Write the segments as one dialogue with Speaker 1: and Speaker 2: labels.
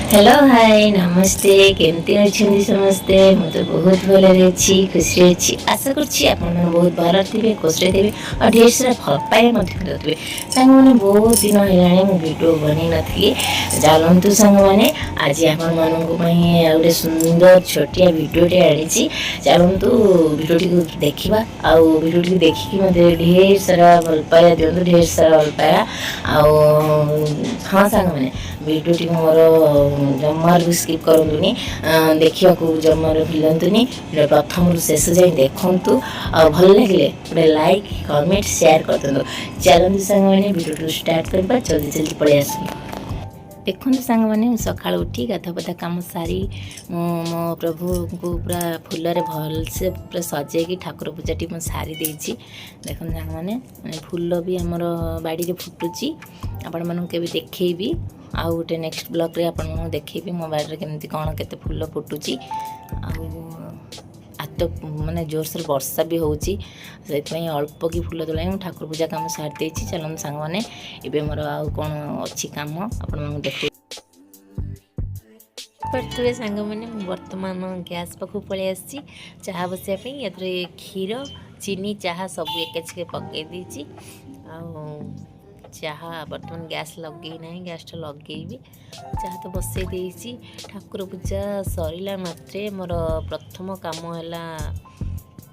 Speaker 1: hello hi नमस्ते केमती अच्छे समस्ते मुझे बहुत भल अच्छी खुशी अच्छी आशा करुँची बहुत भल थे खुश थे और ढेर सारा भल पाए थे सांग मैंने बहुत दिन है वीडियो बन नी चलतु सांग मैंने आज आपण गोटे सुंदर छोटिया वीडियोटे आनी चलतु वीडियोटी को देखा आउ वीडियोटी देखिकी मत ढेर सारा भल पाया दिंतु ढेर सारा भल पाया हाँ सांग मैंने वीडियोटी मोर जमार भी स्किप करूनी देखा जमार भूलतुनि प्रथम शेष जाए देखु और भल लगे गोटे लाइक कमेंट शेयर कर दिखाँ चलते सांग मैंने वीडियो स्टार्ट करवा जल्दी जल्दी पलि आस देखो सांग मैंने सका उठी गाधुपाधा कम सारी मो प्रभु को पूरा फूलरे भलसे पूरा सजेकी ठाकुर पूजाटी मुझे सारी देती देख सांग मैंने फूल भी आमर बाड़ी फुटुची आपण मानू के देखी आउ गोटे नेक्स्ट ब्लॉग रे आपन देखी मो बाड़ी केमती कौन केते फूल फुटुची आज तो माने जोरसोर वर्षा भी होची से अल्प की फूल तोलाई ठाकुर पूजा काम सारी देती चलते सांग मैंने एबे मोर आउ कौन अच्छी काम आपण देख पड़े सांग मैंने बर्तमान गैस पाखु पलि आसी चाह बसापी या क्षीर चीनी चाह सब एके पकई देती चाह बर्तमान गैस लगे ना गैसटा लगे चाह तो बसई देती ठाकुर पूजा सरला मात्रे मोर प्रथम काम है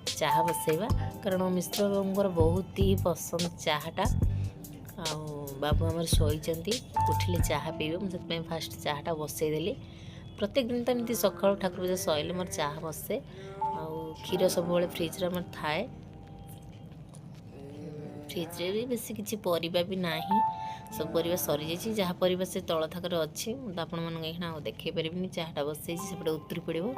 Speaker 1: चाह बसैवा कारण मिश्र बाबूर बहुत ही पसंद चाहटा बाबू आम शोचती उठिले चाह पीबे मुझे फास्ट चाहटा बसईदेली प्रत्येक दिन तो एमती सका ठाकुर पूजा सैले मोर चाह बसे आ क्षीर सब फ्रिज मोर थाए फ्रिज रे भी बेसी किसी परिबा भी नाही सब परिबा सरी जाइए जहाँ परिबा से तल थाकर अच्छी आपण मैंने देखे पारि चाहटा बसई सेपटे उतरी पड़ो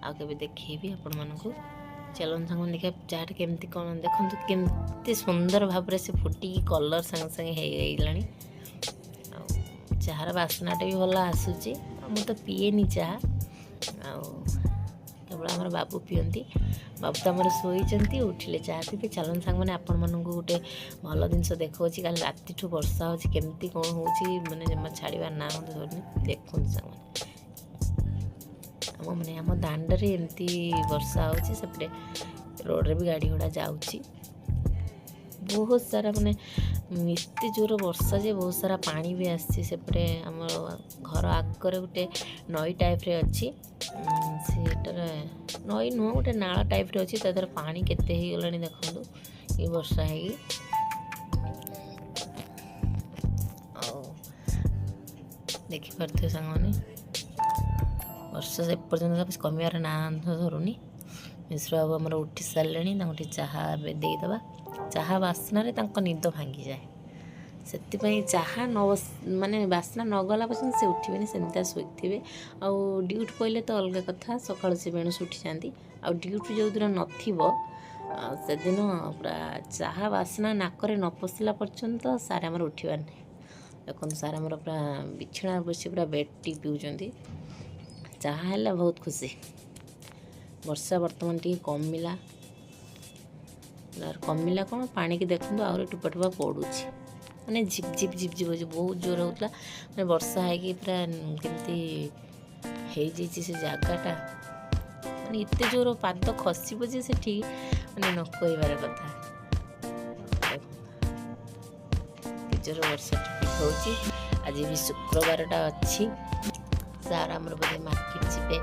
Speaker 1: आगे देखेबी आपण मानक चलन सांग देखा चाहटा केमती कौन देखो केमती सुंदर भाव से फुटिकी कलर सांगे सांगे हो चाहर बास्नाटा भी भल आसूची मु तो पीएनी चाह केवल आम बाबू पियंती बाबू तो आम शोचती उठिले चाह पीबे चलन सांग मैंने आपण मानक गोटे भल जिनस देखा कल राति वर्षा हो केमती कौन हो मैंने जमा छाड़ार ना देखु सांग मैंने आम दांडे एमती वर्षा होपटे रोड रे भी गाड़ी घोड़ा जाऊँगी बहुत सारा माने एत जोर वर्षा जे बहुत सारा पानी भी आसी सेपटे आम घर आगे गोटे नई टाइप रे अच्छी नई नुह गोटे नाला टाइप रे अच्छी तर पानी केते हो गलानी देखो ये वर्षा है देखिपे सांग मैंने वर्षा से पर्यटन कमियार ना धरुनी मिश्र बाबू आमर उठी सारे चाह देदबा चाह बास्ना निद भांगी जाए से चाह न माने बास्ना न गला पर्यटन से उठे सेमती शोथे आउ ड्यूटी पड़े तो अलग कथा सका से बेणुस उठी जाती आ ड्यूटी जो दिन से दिन पूरा चाह बास्ना नाकरे न पशिला पर्यंत सारे आमर उठवार नहीं देखो सारे आमर पूरा बिछଣା बसी पूरा बेड टी पिउचंती चाह है बहुत खुशी वर्षा बर्तमान टी कमिला कमिला कौन पानी की देखो आहरी टुपा टुपा पड़ुची मैंने झिप झिप झिप झिप हो बहुत जोर होता मैंने वर्षा है पूरा केमती से जगाटा मैंने एत जोर पाद खसब जे से मैंने न कहबार कथा जोर वर्षा टिपिक हो आज भी शुक्रवारटा अच्छी सार आमर बोधे मार्केट जीवे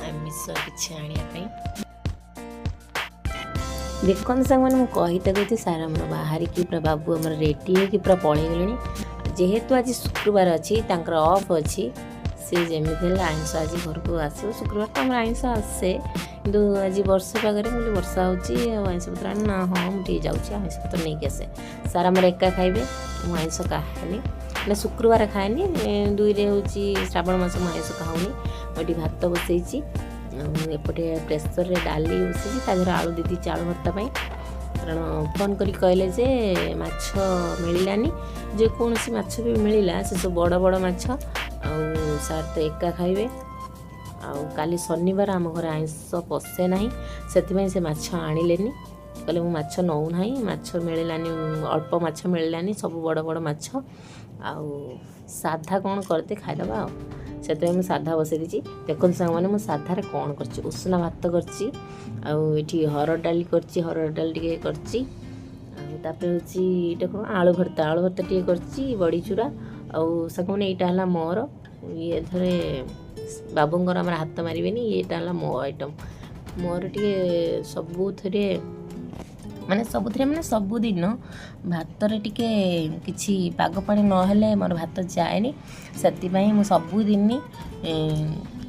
Speaker 1: आमिष किसी आने देखते सांग मैंने मुझे कही सार आम बाहर की पूरा बाबू आम रेडी है पूरा पलि गले जेहेतु आज शुक्रवार अच्छी ऑफ अच्छी सी जमी आइंस आज घर को आसो शुक्रवार तो आम आइंस आसे कि आज वर्षा पागे मुझे वर्षा होइंस पत्र ना हाँ मुझे जाऊँगी आइंस पत्र नहीं आसे सार आम एका खाइबे मुझे आइंस खाएनि ना शुक्रवार खाएनि दुईरे हूँ श्रावण मास मुझे आइंस खाऊनी मुझे भात बसई एपटे प्रेसर रे डाली बसई ताधर आलू दीदी चाउल भर्ता कारण फोन करी कहले जे माछ मिलानी जेकोसी माछ भी मिलला से सब बड़ बड़ माछ सार तो एका खाइबे आउ काली शनिवार आम घर आइंस पशे ना से माछ आनिलेनी कहले मु माछ नौ नाही माछ मिललानी अल्प माछ मिललानी सब बड़ बड़ माछ आउ साधा कौन करते खाईदबा से मुझे साधा बसई दी देखो सांग मैंने मुझे साधार कौन कर उषुना भात करी हरड़ डाली हरड़ डाली टे कर आलू भर्ता टे कर बड़ी चूरा आउ सांग मैंने यहाँ मोर ये थरे बाबूंर आम हाथ मारे ये मो आइटम मोर टे सबुथे माने सबुदिन भात टिके किछि पाग पानी नहेले मोर भात जाएनी से मु सबुदिन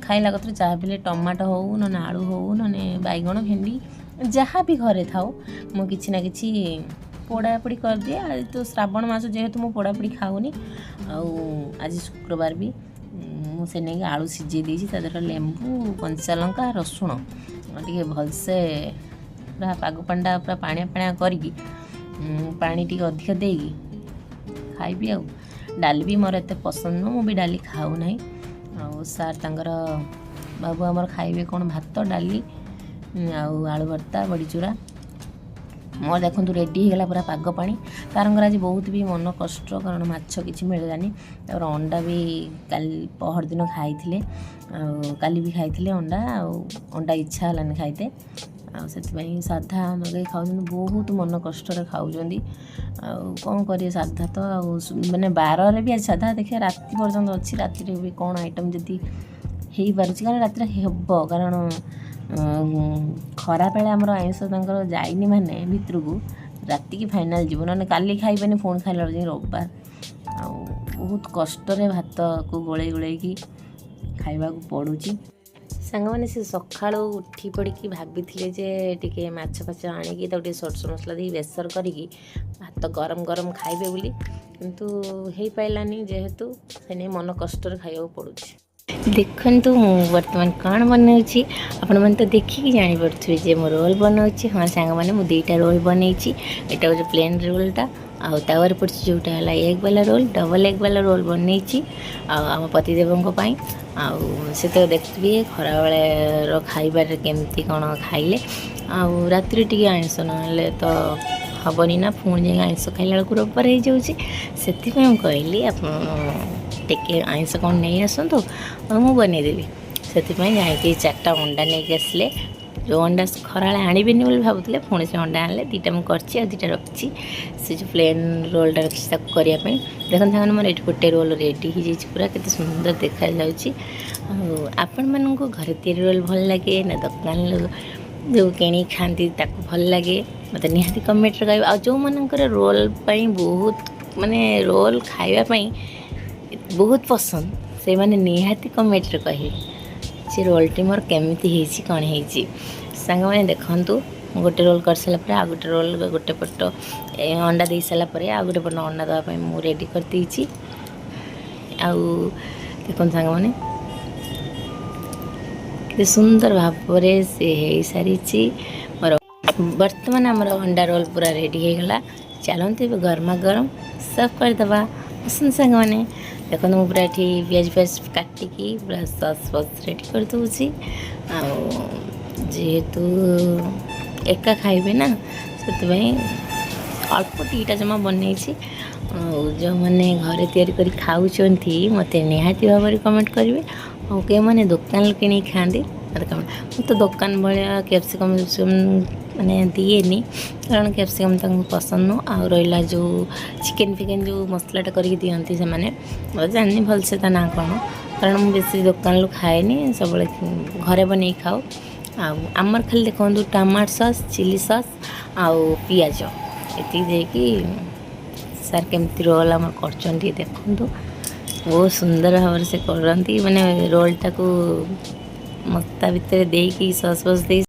Speaker 1: खाइला कतरे चाह पिले टमाटो हो न आलू हो न बैगण भेंडी जहाँ भी घरे थाओ मु किछि ना किछि पोड़ापोड़ी कर दिए आज तो श्रावण मास जेहेतु मु पोड़ापोड़ी खाऊनी आज शुक्रवार भी मुझे नहीं आलू सीझे देती लेंबू कंचा लंका रसुण टे भलसे पूरा पाग पांडा पूरा पाणिया पाणिया करके पानी टी अधिक देगी खाइबी आउ डाली भी मोर एत पसंद नुह मुझे डाली खाऊ ना सार तांकर बाबू आमर खाइबे कौन भात डाली आलू भर्ता बड़ी चूरा मोर देखो रेडी होगा पूरा पाग पानी तारंगर आज बहुत भी मन कष्ट कारण माछ किसी मिललानी और अंडा भी कल पहर दिन खाई काली भी खाई अंडा अंडा इच्छा है खाइते से साधा मगे खाऊ बहुत मन कष्ट खाऊँ कौन करें साधा तो माने बार भी आज साधा देखिए राति पर्यटन अच्छी राति भी कौन आइटम जदि हो पारे कारण राति हेब कारण खरा बेले आमर आइंष जाइनी माने भितर को राति की फाइनाल जीव ना काली खाइबे फोन खाइला रविवार बहुत कष्ट भात को गोले गोले खाइबा को पड़ुची सांग मैंने से सका उठी पड़ी भाभी जे टिके माछ फाछ आणिकी सरसो मसला दी बेसर करी भात गरम गरम खाइबे बोली किंतु हो पाइलानी जेहेतु से मन कष्ट खाइबा पड़ुची देखु बर्तमान कौन बनाऊँगी आपण मैंने तो देखिकी जापे जे मो रोल बनाऊँगी हाँ सांग मैंने मुझे 2टा रोल बनई यहाँ हूँ प्लेन रोलटा आवर पड़ी जोटा है एग वाला रोल डबल एग वाला रोल बनई आम पतिदेवों से तो देखिए खरा बेलर खाइबार केमती कौन खाइले राति टी आइंस ना तो हेनी ना पुणी जाए आइंस खाइला बेलू रविवार हो जाऊँगी से कहली आप आइंस कौन नहीं आसतु मुझे बनईदेवी से जाकि 4टा अंडा नहीं आसले जो अंडा खरा आणवेनि भावुले पुणी से अंडा आने 2टा मुझे 2टा रखी से जो प्लेन रोलटा रखी करने देखते सामने मोर ये गोटे रोल रेडी हो जाए पूरा केते सुंदर देखा जाऊँगी आपण मानू घरे तैयारी रोल भल लगे ना दुकान जो किणी खाती भल लगे मत निहाती कमेंट कह जो मनकर रोल बहुत माने रोल खावाई बहुत पसंद से माने निहाती कमेंट कहे से रोलटी मोर केमिति हेची कौन हेची सांग मैंने देखंतु गोटे रोल कर सारा आ गोटे रोल गोटे पट अंडा दे सारा आ गोटे पट अंडा देवाई मुझे रेडी कर देछि देखो सांग मैंने कि सुंदर भाव से हो सारी मोर बर्तमान आमर अंडा रोल पूरा रेडी हो गला चलते गरमा गरम सर्व करदे पसंद सांग मैंने देखो मुझे पूरा ये पियाज फियाज काटिकी पूरा सस फस रेडी कर दूसरी जेहेतु एका खाइबे ना से अल्प 2टा जमा बनई जो मैंने घरे तैयारी करी खाऊँगी मत निहाती भाव कमेंट करेंगे और कई मैंने दुकान किणी खाती मत कमेंट मु तो दुकान भाया कैप्सिकम मैंने दिएनी कारण कैप्सिकम तक पसंद नु आ रहा जो चिकेन फिकेन जो मसलाटा करके दिखती से मैंने जानी भल से ना कौन कारण मुझे बेसी दुकान खाएनी सब घरे बन खाऊ आमर खाली देखो टमाटो सस चिली सस आउ पियाज ये देकी सार केमती रोल आम कर देखु बहुत सुंदर भाव से करती माने रोलटा को मस्ता भितर देकी सस फस दे